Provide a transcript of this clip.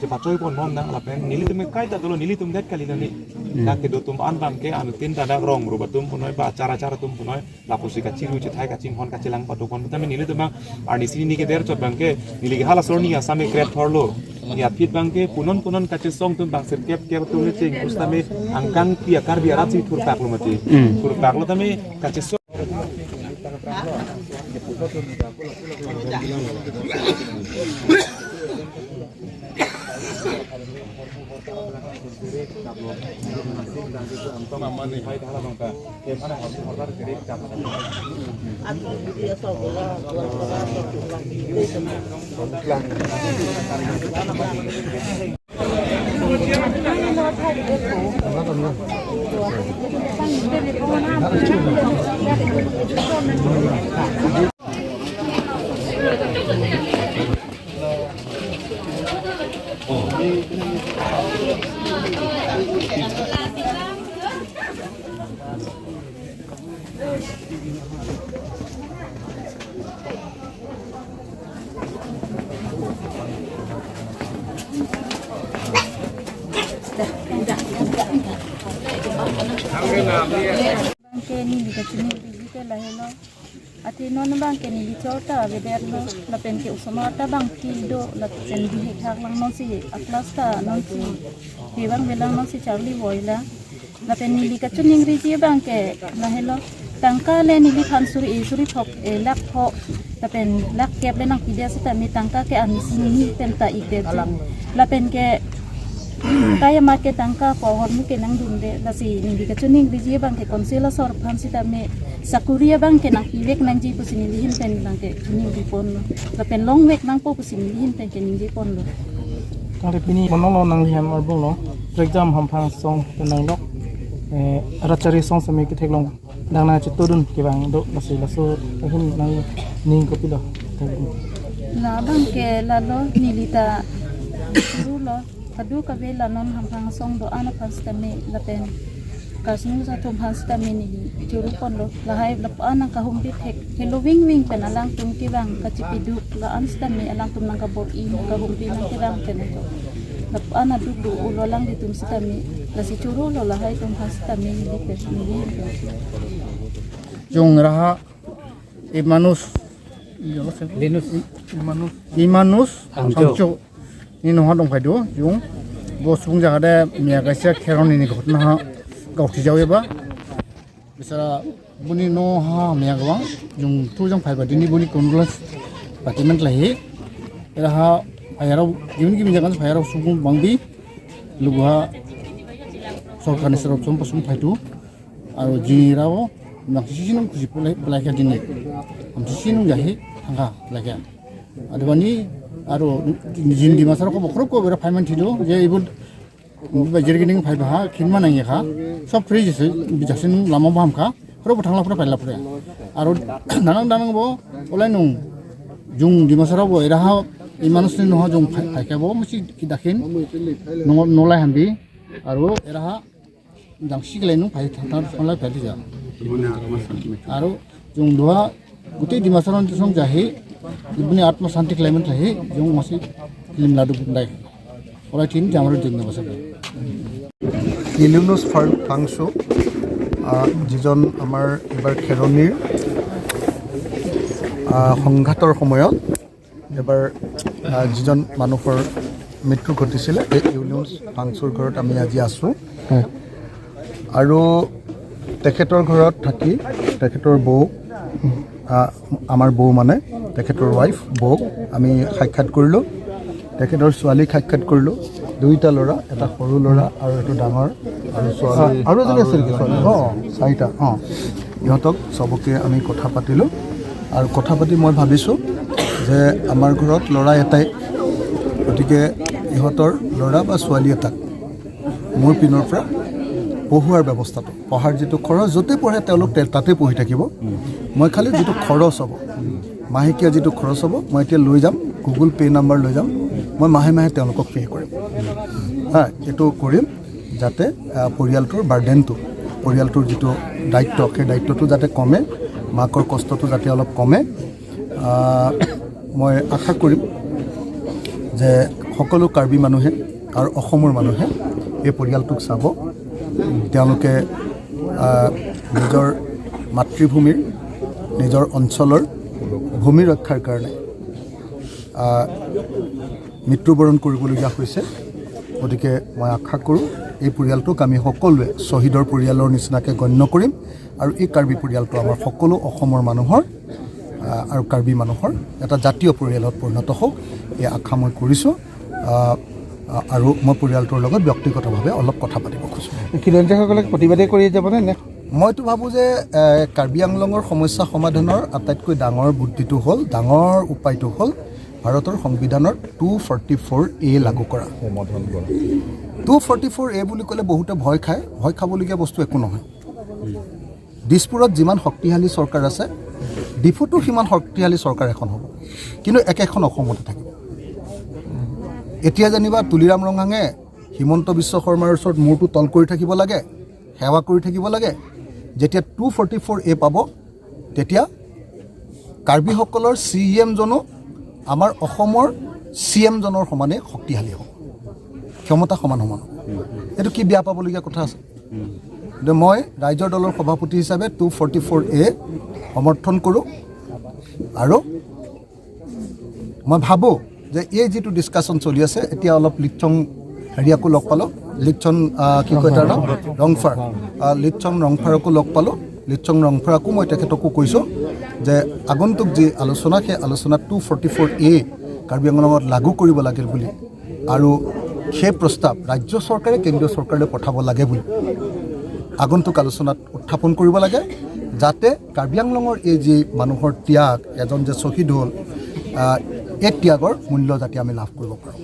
จะปัจจัยปนพร้อมนะหลับเป็นนิลิตุมใกล้แต่ตัวนิลิตุมเด็ดกันเลยนี่นักเกดตุมอันบางเกอนุตินตาดักรองรูปตุมพน้อยบาจาราตุมพน้อยลาปุสิกัจิรุจิไทยกัจิมฮอนกัจิลังปัตุคนแต่ไม่นิลิตุมอานิสินีเกเดอร์จดบางเกนิลิกฮาลาโซนีอาสามีเกรดทอร์โลya pit bangke punon kace song tum bang serkep ke tu le ting ustame angkang pia kar biara ci tur pak lo mati tur pak lo tame kace song bangke ni di kacini biji ke lahelo ati non bangke ni di chota vederno la penke usomata bangki do la sendi hak lang non si aklasta non si bang belang non si charlie boyla la pen ni di kacuni riji bangke lahelo tangka le ni di khan suri thok e lak pho la pen lak kep le nang pidia sita mi tangka ke ani sini penta ite la pen ke kaya market tangka pohon mungkin nang dunde lasi nindi kacuning riji bang ke konsela sor phansi tame sakuria bang ke nang piwek nang ji pusini lihin pen bang ke cuning di pon la pen long wek nang po pusini lihin pen ke nindi pon lo kali pini monong lo nang liam arbong lo exam ham phang song nang lok rachari song sami ke theklong dang na chitodun ke bang do lasi laso hin nang ning ko pilo la bang ke la lo nilita rulo kadu kabela non hampang song do ana pastame lapen kasnu sa thum pastame ni juru pon lo lahai lap ana kahumri thek hello wing pen alang tum ki bang kacipidu la anstame alang tum nang kabor I kahumri nang ki bang pen to lap ana du ulo lang di tum stame la si juru lo lahai tum pastame ni pe ni jong raha Emanush Emanush Phangcho ni no hadong phaido jung bo sung jaga de mia ga sia kheroni ni ghotna ha gauthi jawe ba bisara buni no ha mia ga jung tu jang phai ba dini buni konglas patiment lahi era ha ayaro yun ki jaga phayaro sung bangbi lugha sorkani serop som pasum phaidu aro jirao nak sisinum kuji pulai ka dini am sisinum jahi hanga lagya adwani aro jindi masara ko bokrop ko bera payment thido je ibud bajergining phai ba khinma nang ya kha sob free jese bijasin lama bam kha ro thangla pura paila pura aro nanang bo olai nung jung di masara bo era ha Emanush no jung phai ka bo musi kidakin nolai hambi aro era ha jang siglai nung phai thang thangla phai ja aro jung doa guti di masara song jahi ibuni atma santi climate lahi jung masi film ladu bundai ola tin jamaro jingna basabe Emanush Phangcho jijon amar ebar kheronir সংঘাতৰ সময়ত এবাৰ যিজন মানুহৰ মৃত্যু ঘটিছিলে এই Emanush Phangchoৰ ঘৰত আমি আজি আছো আৰু তেখেতৰ ঘৰত থাকি তেখেতৰ বৌ আমাৰ বৌ মানে তেখেতৰ ওয়াইফ বৌ আমি সাক্ষাৎ কৰিলো তেখেতৰ ছোৱালী সাক্ষাৎ কৰিলো দুইটা ল'ৰা এটা সৰু ল'ৰা আৰু এটা ডাঙৰ আৰু ছোৱালী আৰু এজনী আছিল কি ছোৱালী চাৰিটা ইহঁতক সবকে আমি কথা পাতিলো আৰু কথা পাতি মই ভাবিছো যে আমাৰ ঘৰত ল'ৰা এটাই গতিকে ইহঁতৰ ল'ৰা বা ছোৱালী এটাক মোৰ পিনৰ পৰা পঢ়ুৱাৰ ব্যৱস্থাটো পঢ়াৰ যেটো খৰচ যতে পঢ়ে তেওঁলোক তাতে পঢ়ি থাকিব মই খালি যেটো খৰচ হ'ব মাহেকীয়া যেটো খৰচ হ'ব মই এতিয়া লৈ যাম গুগল পে নাম্বাৰ লৈ যাম মই মাহে মাহে তেওঁলোকক পে কৰিম এটো কৰিম যাতে পৰিয়ালটোৰ বাৰ্ডেনটো পৰিয়ালটোৰ যেটো দায়িত্ব সেই দায়িত্বটো যাতে কমে মাকৰ কষ্টটো যাতে অলপ কমে মই আশা কৰিম যে সকলো কাৰ্বি মানুহে আৰু অসমৰ মানুহে এই পৰিয়ালটোক চাব তেওঁলোকে নিজৰ মাতৃভূমিৰ নিজৰ অঞ্চলৰ ভূমি ৰক্ষাৰ কাৰণে মৃত্যুবৰণ কৰিবলগীয়া হৈছে গতিকে মই আশা কৰোঁ এই পৰিয়ালটোক আমি সকলোৱে শ্বহীদৰ পৰিয়ালৰ নিচিনাকৈ গণ্য কৰিম আৰু এই কাৰ্বি পৰিয়ালটো আমাৰ সকলো অসমৰ মানুহৰ আৰু কাৰ্বি মানুহৰ এটা জাতীয় পৰিয়ালত পৰিণত হওক এই আশা মই কৰিছোঁ আৰু মই পৰিয়ালটোৰ লগত ব্যক্তিগতভাৱে অলপ কথা পাতিব খোজোঁ খিলঞ্জীয়াসকলে প্ৰতিবাদে কৰি যাবনে নে মইতো ভাবোঁ যে কাৰ্বি আংলঙৰ সমস্যা সমাধানৰ আটাইতকৈ ডাঙৰ বুদ্ধিটো হ'ল ডাঙৰ উপায়টো হ'ল ভাৰতৰ সংবিধানৰ 244A লাগু কৰা 244A বুলি ক'লে বহুতে ভয় খায় ভয় খাবলগীয়া বস্তু একো নহয় দিছপুৰত যিমান শক্তিশালী চৰকাৰ আছে ডিফুতো সিমান শক্তিশালী চৰকাৰ এখন হ'ব কিন্তু একেখন অসমতে থাকিব এতিয়া যেনিবা তুলিৰাম ৰঙাঙে হিমন্ত বিশ্ব শৰ্মাৰ ওচৰত মূৰটো তল কৰি থাকিব লাগে সেৱা কৰি থাকিব লাগে যেতিয়া 244A পাব তেতিয়া কাৰ্বিসকলৰ CEMজনো আমাৰ অসমৰ CMজনৰ সমানে শক্তিশালী হ'ব ক্ষমতা সমান এইটো কি বেয়া পাবলগীয়া কথা আছে কিন্তু মই ৰাইজৰ দলৰ সভাপতি হিচাপে 244A সমৰ্থন কৰোঁ আৰু মই ভাবোঁ যে এই যিটো ডিছকাশ্যন চলি আছে এতিয়া অলপ লিটচং হেৰিয়াকো লগ পালোঁ লিটচং কি কয় তাৰ নাম ৰংফাৰ লিটচং ৰংফাৰকো লগ পালোঁ লিটচং ৰংফাৰকো মই তেখেতকো কৈছোঁ যে আগন্তুক যি আলোচনা সেই আলোচনাত 244A কাৰ্বি আংলঙত লাগু কৰিব লাগিল বুলি আৰু সেই প্ৰস্তাৱ ৰাজ্য চৰকাৰে কেন্দ্ৰীয় চৰকাৰলৈ পঠাব লাগে বুলি আগন্তুক আলোচনাত উত্থাপন কৰিব লাগে যাতে কাৰ্বি আংলঙৰ এই যি মানুহৰ ত্যাগ এজন যে শ্বহীদ হ'ল এই ত্যাগৰ মূল্য যাতে আমি লাভ কৰিব পাৰোঁ